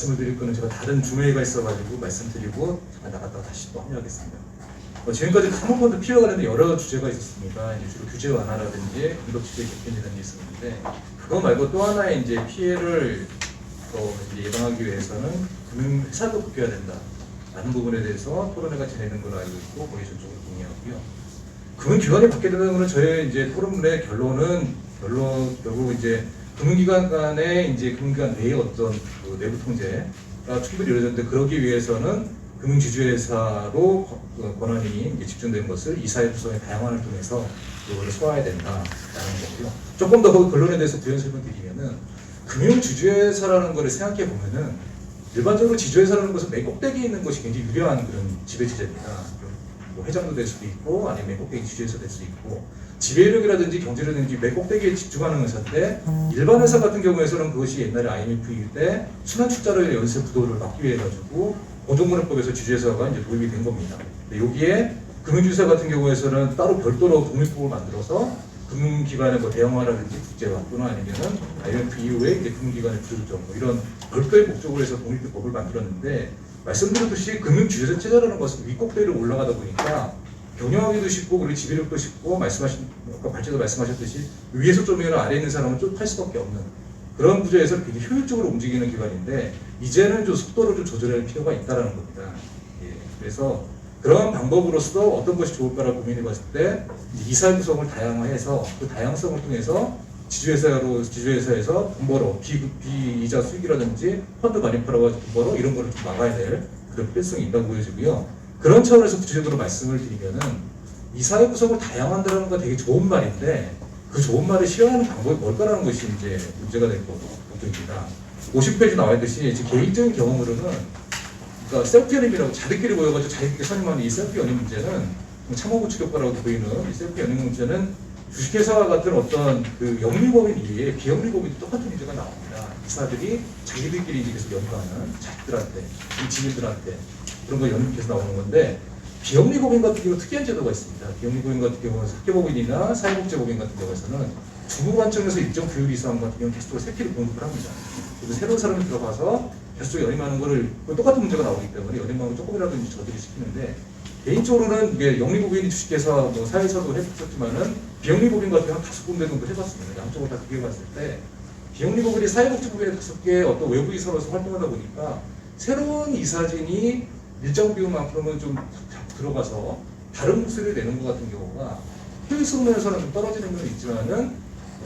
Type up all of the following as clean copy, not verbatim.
말씀을 드릴 거는 제가 다른 주메이가 있어가지고 말씀드리고 나갔다가 다시 또 합류하겠습니다. 지금까지 사모펀드 피해와 관련된 여러 주제가 있었습니다. 이제 주로 규제 완화라든지 공급 규제 개편이라는 게 있었는데, 그거 말고 또 하나의 이제 피해를 이제 예방하기 위해서는 금융회사도 바뀌어야 된다라는 부분에 대해서 토론회가 진행된 걸로 알고 있고, 거기에 전적으로 동의하고요. 금융기관이 바뀌게 되는 것은 저의 이제 토론의 결국 이제 금융기관 간의 이제 금융기관 내의 어떤 그 내부 통제가 충분히 이루어졌는데, 그러기 위해서는 금융지주회사로 권한이 이제 집중된 것을 이사회 구성의 다양화를 통해서 이걸 소화해야 된다라는 거고요. 조금 더 그 결론에 대해서 부연 설명드리면은, 금융지주회사라는 걸 생각해 보면은 일반적으로 지주회사라는 것은 맨 꼭대기에 있는 것이 굉장히 유리한 그런 지배체제입니다. 뭐 회장도 될 수도 있고, 아니면 맨 꼭대기 지주회사 될 수도 있고, 지배력이라든지 경제력이라든지 맨 꼭대기에 집중하는 회사인데, 일반 회사 같은 경우에서는 그것이 옛날에 IMF일 때 순환출자를 연쇄 부도를 막기 위해 가지고 공정거래법에서 지주회사가 이제 도입이 된 겁니다. 여기에 금융주회사 같은 경우에서는 따로 별도로 독립법을 만들어서 금융기관의 뭐 대형화라든지 국제화 또는 아니면은 IMF 이후에 이제 금융기관의 구조조정 뭐 이런 별도의 목적으로 해서 독립법을 만들었는데, 말씀드렸듯이 금융주회사 체제라는 것은 윗꼭대기로 올라가다 보니까 경영하기도 쉽고, 그리고 지배력도 쉽고, 아까 발제도 말씀하셨듯이 위에서 쪼매면 아래에 있는 사람은 좀 탈 수밖에 없는 그런 구조에서 굉장히 효율적으로 움직이는 기관인데, 이제는 좀 속도를 좀 조절할 필요가 있다는 겁니다. 예, 그래서 그런 방법으로서 어떤 것이 좋을까를 고민해 봤을 때, 이사 구성을 다양화해서 그 다양성을 통해서 지주회사에서 돈 벌어, 비이자 수익이라든지 펀드 많이 팔아가지고 돈 벌어, 이런 거를 좀 막아야 될 그런 필요성이 있다고 보여지고요. 그런 차원에서 구체적으로 말씀을 드리면은, 이사회 구성을 다양화한다는 건 되게 좋은 말인데, 그 좋은 말을 실현하는 방법이 뭘까라는 것이 이제 문제가 될 것입니다. 50페이지 나와 있듯이 제 개인적인 경험으로는, 그러니까 셀프 연임이라고 자기들끼리 모여가지고 자기들끼리 선임하는 이 셀프 연임 문제는, 참호 구축 효과라고 보이는 이 셀프 연임 문제는 주식회사와 같은 어떤 그 영리법인 이외에 비영리법인도 똑같은 문제가 나옵니다. 이사들이 자기들끼리 이제 계속 연구하는 자식들한테, 지인들한테 그런 거 연립해서 나오는 건데, 비영리법인 같은 경우 특이한 제도가 있습니다. 비영리법인 같은 경우는 학교법인이나 사회복지법인 같은 경우에서는 주무관청에서 일정 비율 이상 같은 경우는 계속적으로 세키를 공급을 합니다. 그래서 새로운 사람이 들어가서 계속 연임하는 거를 똑같은 문제가 나오기 때문에 연임하고 조금이라도 이제 저들이 시키는데, 개인적으로는 영리법인이 주식회사, 뭐 사회사도 했었지만은 비영리법인 같은 경우 한 5군데 정도 해봤습니다. 양쪽을 다 비교해봤을 때 비영리법인이 사회복지법인의 5개 어떤 외부 이사로서 활동하다 보니까 새로운 이사진이 일정 비율만큼은 좀 들어가서 다른 목소리를 내는 것 같은 경우가 효율성 면에서는 좀 떨어지는 면이 있지만은,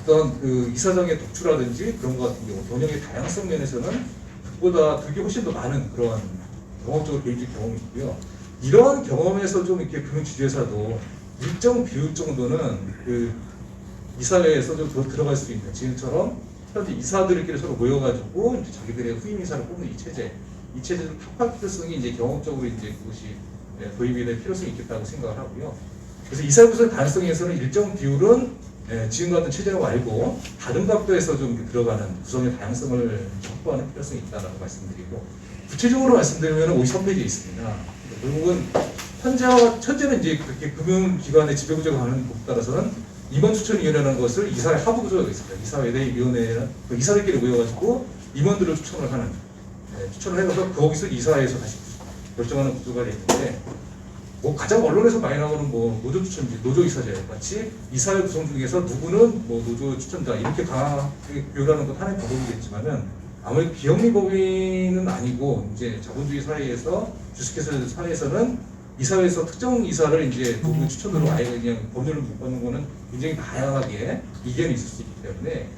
어떤 그 이사장의 독주라든지 그런 것 같은 경우, 운영의 다양성 면에서는 그보다 그게 훨씬 더 많은 그런 경험적으로 개인적 경험이 있고요. 이러한 경험에서 좀 이렇게 금융지주회사도 일정 비율 정도는 그 이사회에서 좀 더 들어갈 수 있는, 지금처럼 현재 이사들끼리 서로 모여가지고 이제 자기들의 후임 이사를 뽑는 이 체제를 탁할 필요성이 이제 경험적으로 이제 그것이 도입이 될 필요성이 있겠다고 생각을 하고요. 그래서 이사회 구성의 다양성에서는 일정 비율은 지금 같은 체제로 말고 다른 각도에서 좀 들어가는 구성의 다양성을 확보하는 필요성이 있다라고 말씀드리고, 구체적으로 말씀드리면 53페이지에 있습니다. 결국은 현재는 이제 그렇게 금융기관의 지배구조가 가는 것에 따라서는 임원추천위원회라는 것을 이사회 하부구조가 있습니다. 이사회 내 위원회는 이사들끼리 모여가지고 임원들을 추천을 하는, 추천을 해서 거기서 이사회에서 다시 결정하는 구조가 되어 있는데, 뭐 가장 언론에서 많이 나오는 뭐 노조 추천제, 노조 이사제 같이 이사회 구성 중에서 누구는 뭐 노조 추천자 이렇게 강하게 비율하는 것 하나의 방법이겠지만은, 아무래도 비영리법인은 아니고 이제 자본주의 사회에서, 주식회사 사회에서는 이사회에서 특정 이사를 이제 누구 추천으로 아예 그냥 법률을 못 받는 거는 굉장히 다양하게 이견이 있을 수 있기 때문에,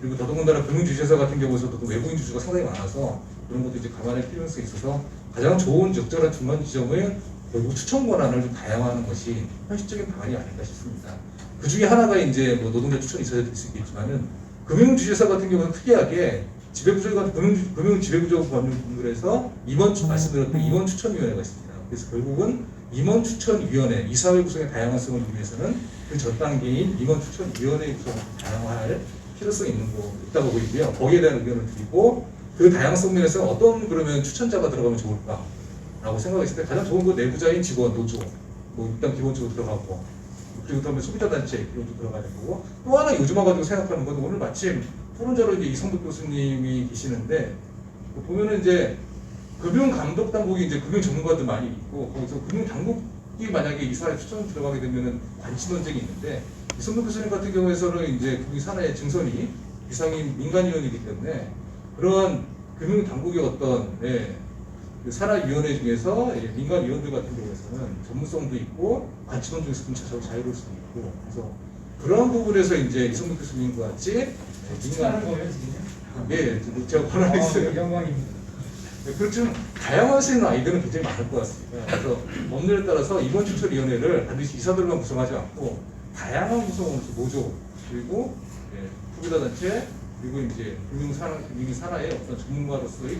그리고 더더군다나 금융주식회사 같은 경우에서도 외부인 주주가 상당히 많아서 그런 것도 이제 감안할 필요성이 있어서, 가장 좋은 적절한 중간 지점을 결국 추천 권한을 좀 다양화하는 것이 현실적인 방안이 아닐까 싶습니다. 그 중에 하나가 이제 뭐 노동자 추천 이사제 될 수 있겠지만은, 금융주식회사 같은 경우는 특이하게 지배구조가 금융 지배구조 법률에서 말씀드렸던 임원 추천위원회가 있습니다. 그래서 결국은 임원 추천위원회, 이사회 구성의 다양성을 위해서는 그 전 단계인 임원 추천위원회 구성을 다양화할 필요성이 있다고 보이고요. 거기에 대한 의견을 드리고, 그 다양성 면에서 어떤 그러면 추천자가 들어가면 좋을까라고 생각했을 때, 가장 좋은 건 내부자인 직원, 노조, 뭐 일단 기본적으로 들어가고, 그리고 다음에 소비자단체 이것도 들어가야 되고, 또 하나 요즘 와가지고 생각하는 건, 오늘 마침 토론자로 이제 이성득 교수님이 계시는데, 보면은 이제 금융감독당국이 이제 금융 전문가들 많이 있고 거기서 금융당국이 만약에 이사에 추천 들어가게 되면은 관심 논쟁이 있는데 이성근 교수님 같은 경우에서는 이제 금융산하의 증손이 비상임 민간위원이기 때문에 그러한 금융당국의 어떤 그 산하위원회 중에서 민간위원들 같은 경우에서는 전문성도 있고 관심원 중에서 좀 자유로울 수도 있고 그래서 그런 부분에서 이제 이성근 교수님과 같이 민간 거예요 지금요? 예, 제가 권한했어요. 영광입니다. 그렇지만 다양할 수 있는 아이들은 굉장히 많을 것 같습니다. 그래서 법률에 따라서 이번 추천위원회를 반드시 이사들만 구성하지 않고 다양한 구성원으로 모조 그리고 후기자 단체 그리고 이제 금융산하의 어떤 전문가로서의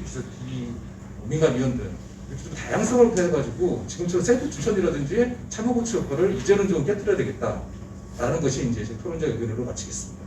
민간위원들 이렇게 좀 다양성을 해가지고 지금처럼 셀프 추천이라든지 참여고치 효과를 이제는 좀 깨뜨려야 되겠다라는 것이 이제 제 토론자 의견으로 마치겠습니다.